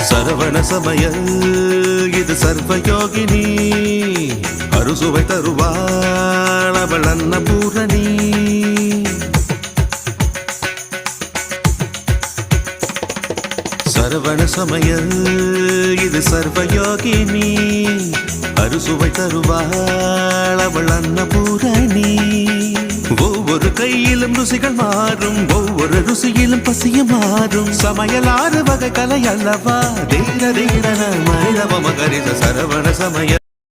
சரவண சமயல் இது சர்வயோகினி அறுசுவை தருவாள் அவள் அன்னபூரணி. சரவண சமயல் இது சர்வயோகினி அறுசுவை தருவாள் அவள் அன்னபூரணி. ஒவ்வொரு கையிலும் ருசிகள் மாறும், ஒவ்வொரு ருசியிலும் பசியும் மாறும். சமையல் 6 வகை கலை அல்லவா, தீர தீரன மனிதவ மகரித சரவண சமய